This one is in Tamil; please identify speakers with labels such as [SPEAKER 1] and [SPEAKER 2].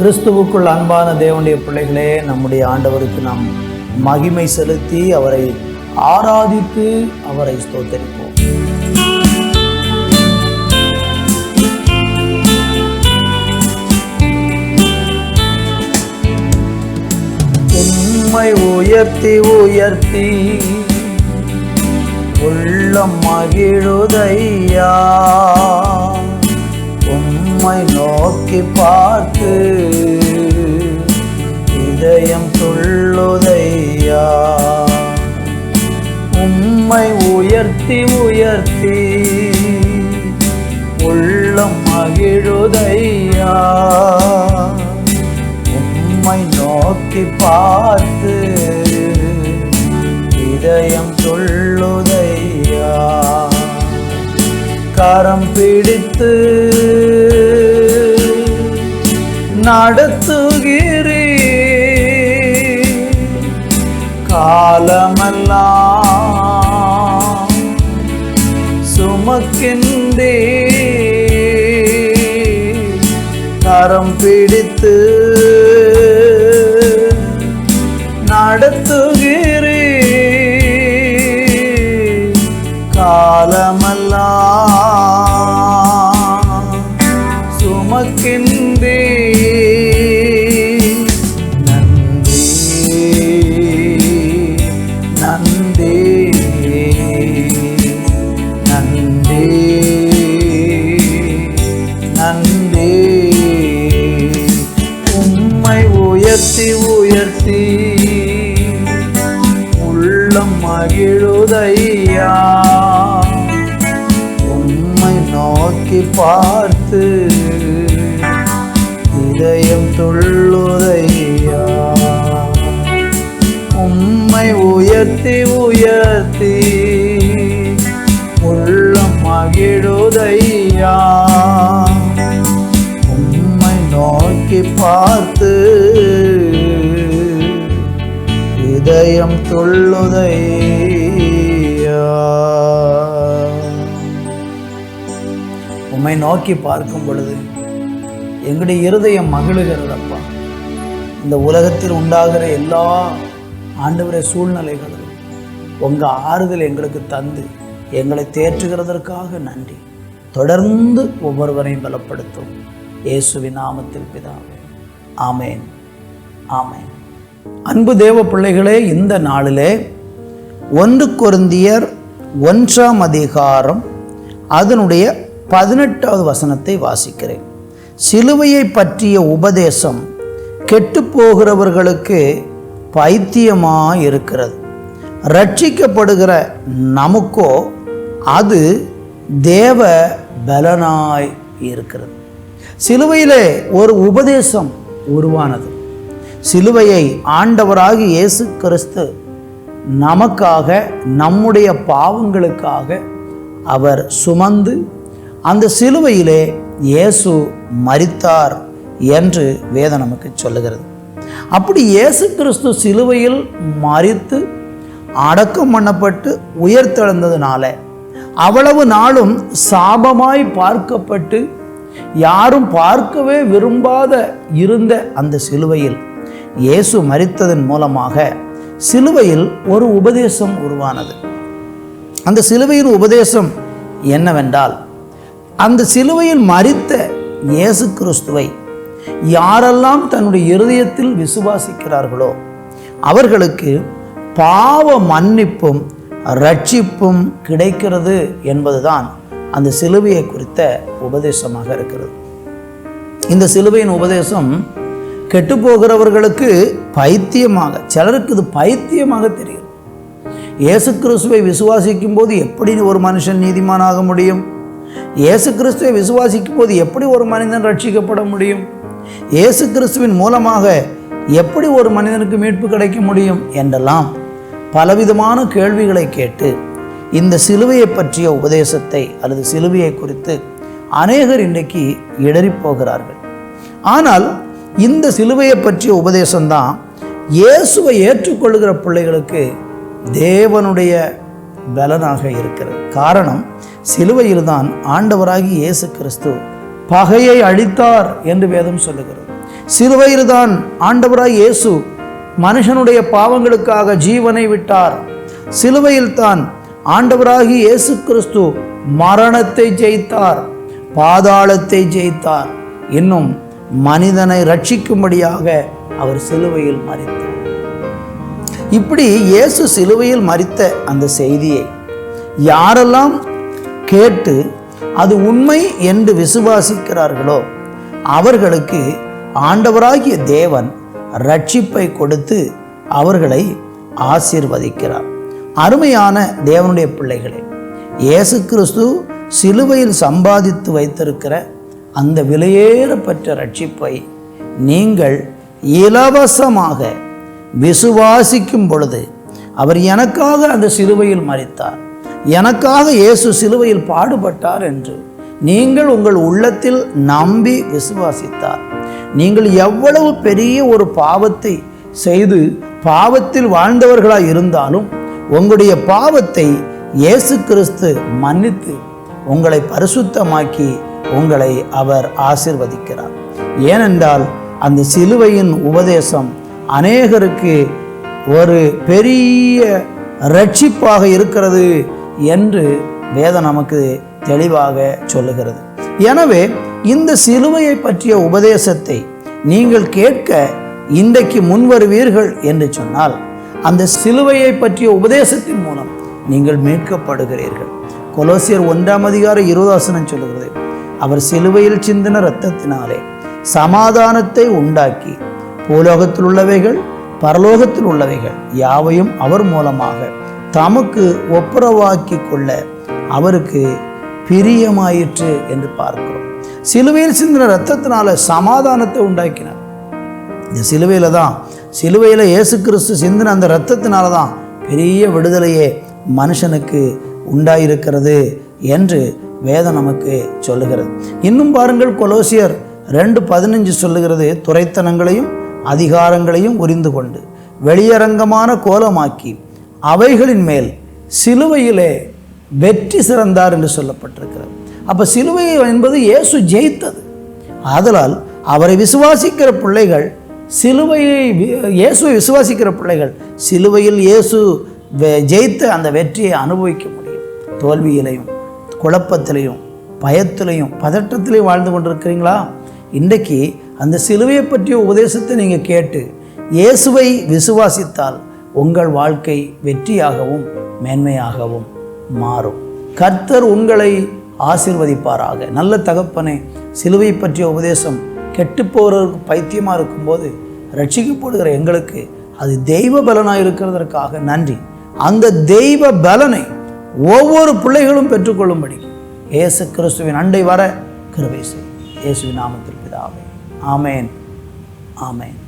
[SPEAKER 1] கிறிஸ்துவுக்குள் அன்பான தேவனுடைய பிள்ளைகளே, நம்முடைய ஆண்டவருக்கு நாம் மகிமை செலுத்தி அவரை ஆராதித்து அவரை ஸ்தோத்தரிப்போம். உம்மை உயர்த்தி உயர்த்தி உள்ளம் மகிழுதையா, உம்மை நோக்கி பார்த்து இதயம் துள்ளுதையா. உம்மை உயர்த்தி உயர்த்தி உள்ளம் மகிழுதையா, உம்மை நோக்கி பார்த்து இதயம் துள்ளுதையா. கரம் பிடித்து நடத்துகிறீ, காலமெல்லாம் சுமக்கின்றே. கரம் பிடித்து நடத்துகிறீ, காலமெல்லாம் சுமக்கின்றே. நன்றி நன்றி நன்றி நன்றி. உம்மை உயர்த்தி உயர்த்தி உள்ளம் மகிழுதையா, உம்மை நோக்கி பார்த்து இதயம் துள்ளுதையா. உம்மை உயர்த்தி உயர்த்தி உள்ளம் மகிழுதையா, உம்மை நோக்கி பார்த்து இதயம் துள்ளுதையா. உம்மை நோக்கி பார்க்கும் பொழுது எங்களுடைய இருதயம் மகிழுகிறதப்பா. இந்த உலகத்தில் உண்டாகிற எல்லா ஆண்டவரே சூழ்நிலைகளும் உங்கள் ஆறுதல் எங்களுக்கு தந்து எங்களை தேற்றுகிறதற்காக நன்றி. தொடர்ந்து ஒவ்வொருவரையும் பலப்படுத்தும். இயேசுவின் நாமத்தில் பிதாவே, ஆமேன் ஆமேன். அன்பு தேவ பிள்ளைகளே, இந்த நாளிலே 1 கொரிந்தியர் 1ஆம் அதிகாரம் அதனுடைய 18வது வசனத்தை வாசிக்கிறேன். சிலுவையை பற்றிய உபதேசம் கெட்டுப்போகிறவர்களுக்கு பைத்தியமாக இருக்கிறது, ரட்சிக்கப்படுகிற நமக்கோ அது தேவ பலனாய் இருக்கிறது. சிலுவையிலே ஒரு உபதேசம் உருவானது. சிலுவையை ஆண்டவராகிய இயேசு கிறிஸ்து நமக்காக, நம்முடைய பாவங்களுக்காக அவர் சுமந்து அந்த சிலுவையிலே இயேசு மரித்தார் என்று வேதம் நமக்கு சொல்லுகிறது. அப்படி இயேசு கிறிஸ்து சிலுவையில் மரித்து அடக்கம் பண்ணப்பட்டு உயிர்த்தெழுந்ததுனால அவ்வளவு நாளும் சாபமாய் பார்க்கப்பட்டு யாரும் பார்க்கவே விரும்பாத இருந்த அந்த சிலுவையில் இயேசு மரித்ததன் மூலமாக சிலுவையில் ஒரு உபதேசம் உருவானது. அந்த சிலுவையின் உபதேசம் என்னவென்றால், அந்த சிலுவையில் மரித்த இயேசு கிறிஸ்துவை யாரெல்லாம் தன்னுடைய இருதயத்தில் விசுவாசிக்கிறார்களோ அவர்களுக்கு பாவ மன்னிப்பும் ரட்சிப்பும் கிடைக்கிறது என்பதுதான் அந்த சிலுவையை குறித்த உபதேசமாக இருக்கிறது. இந்த சிலுவையின் உபதேசம் கெட்டுப்போகிறவர்களுக்கு பைத்தியமாக, சிலருக்கு இது பைத்தியமாக தெரியும். இயேசு கிறிஸ்துவை விசுவாசிக்கும் போது எப்படி ஒரு மனுஷன் நீதிமானாக முடியும்? இயேசு கிறிஸ்துவை விசுவாசிக்கும் போது எப்படி ஒரு மனிதன் ரட்சிக்கப்பட முடியும்? இயேசு கிறிஸ்துவின் மூலமாக எப்படி ஒரு மனிதனுக்கு மீட்பு கிடைக்க முடியும் என்றெல்லாம் பலவிதமான கேள்விகளை கேட்டு இந்த சிலுவையை பற்றிய உபதேசத்தை அல்லது சிலுவையை குறித்து அநேகர் இன்றைக்கு இடறி போகிறார்கள். ஆனால் இந்த சிலுவையை பற்றிய உபதேசம்தான் இயேசுவை ஏற்றுக்கொள்கிற பிள்ளைகளுக்கு தேவனுடைய பலனாக இருக்கிறது. காரணம், சிலுவையில்தான் ஆண்டவராகி இயேசு கிறிஸ்து பகையை அழித்தார் என்று வேதம் சொல்லுகிறது. சிலுவையில்தான் ஆண்டவராய் இயேசு மனுஷனுடைய பாவங்களுக்காக ஜீவனை விட்டார். சிலுவையில் தான் ஆண்டவராகி இயேசு கிறிஸ்து மரணத்தை ஜெயித்தார், பாதாளத்தை ஜெயித்தார். இன்னும் மனிதனை ரட்சிக்கும்படியாக அவர் சிலுவையில் மரித்தார். இப்படி இயேசு சிலுவையில் மரித்த அந்த செய்தியை யாரெல்லாம் கேட்டு அது உண்மை என்று விசுவாசிக்கிறார்களோ அவர்களுக்கு ஆண்டவராகிய தேவன் ரட்சிப்பை கொடுத்து அவர்களை ஆசீர்வதிக்கிறார். அருமையான தேவனுடைய பிள்ளைகளே, இயேசு கிறிஸ்து சிலுவையில் சம்பாதித்து வைத்திருக்கிற அந்த விலையேறப்பட்ட ரட்சிப்பை நீங்கள் இலவசமாக விசுவாசிக்கும் பொழுது, அவர் எனக்காக அந்த சிலுவையில் மரித்தார், எனக்காக இயேசு சிலுவையில் பாடுபட்டார் என்று நீங்கள் உங்கள் உள்ளத்தில் நம்பி விசுவாசித்தார், நீங்கள் எவ்வளவு பெரிய ஒரு பாவத்தை செய்து பாவத்தில் வாழ்ந்தவர்களாய் இருந்தாலும் உங்களுடைய பாவத்தை இயேசு கிறிஸ்து மன்னித்து உங்களை பரிசுத்தமாக்கி உங்களை அவர் ஆசீர்வதிக்கிறார். ஏனென்றால் அந்த சிலுவையின் உபதேசம் அநேகருக்கு ஒரு பெரிய ரட்சிப்பாக இருக்கிறது என்று வேதம் நமக்கு தெளிவாக சொல்லுகிறது. எனவே இந்த சிலுவையை பற்றிய உபதேசத்தை நீங்கள் கேட்க இன்றைக்கு முன்வருவீர்கள் என்று சொன்னால் அந்த சிலுவையை பற்றிய உபதேசத்தின் மூலம் நீங்கள் மீட்கப்படுகிறீர்கள். கொலோசியர் 1:20 சொல்லுகிறது, அவர் சிலுவையில் சிந்தின இரத்தத்தினாலே சமாதானத்தை உண்டாக்கி பூலோகத்தில் உள்ளவைகள் பரலோகத்தில் உள்ளவைகள் யாவையும் அவர் மூலமாக தமக்கு ஒப்புரவாக்கி கொள்ள அவருக்கு பிரியமாயிற்று என்று பார்க்கிறோம். சிலுவையில் சிந்தின இரத்தத்தினால சமாதானத்தை உண்டாக்கினார். இந்த சிலுவையில் இயேசு கிறிஸ்து சிந்தின அந்த இரத்தத்தினால தான் பெரிய விடுதலையே மனுஷனுக்கு உண்டாயிருக்கிறது என்று வேதம் நமக்கு சொல்லுகிறது. இன்னும் பாருங்கள், கொலோசியர் 2:15 சொல்லுகிறது, துரைத்தனங்களையும் அதிகாரங்களையும் உரிந்து கொண்டு வெளியரங்கமான கோலமாக்கி அவைகளின் மேல் சிலுவையிலே வெற்றி சிறந்தார் என்று சொல்லப்பட்டிருக்கிறது. அப்போ சிலுவை என்பது இயேசு ஜெயித்தது. ஆதலால் அவரை விசுவாசிக்கிற பிள்ளைகள் இயேசுவை விசுவாசிக்கிற பிள்ளைகள் சிலுவையில் இயேசு ஜெயித்த அந்த வெற்றியை அனுபவிக்க முடியும். தோல்வியிலையும் குழப்பத்திலையும் பயத்திலையும் பதட்டத்திலையும் வாழ்ந்து கொண்டிருக்கிறீங்களா? இன்றைக்கு அந்த சிலுவையை பற்றிய உபதேசத்தை நீங்கள் கேட்டு இயேசுவை விசுவாசித்தால் உங்கள் வாழ்க்கை வெற்றியாகவும் மேன்மையாகவும் மாறும். கர்த்தர் உங்களை ஆசீர்வதிப்பாராக. நல்ல தகப்பனே, சிலுவை பற்றிய உபதேசம் கெட்டுப்போறவருக்கு பைத்தியமாக இருக்கும்போது ரட்சிக்கப்படுகிற எங்களுக்கு அது தெய்வ பலனாக இருக்கிறதற்காக நன்றி. அந்த தெய்வ பலனை ஒவ்வொரு பிள்ளைகளும் பெற்றுக்கொள்ளும்படி இயேசு கிறிஸ்துவின் அண்டை வர கிருபை செய். இயேசுவின் நாமத்தில் பிதாவே, ஆமேன், ஆமேன்.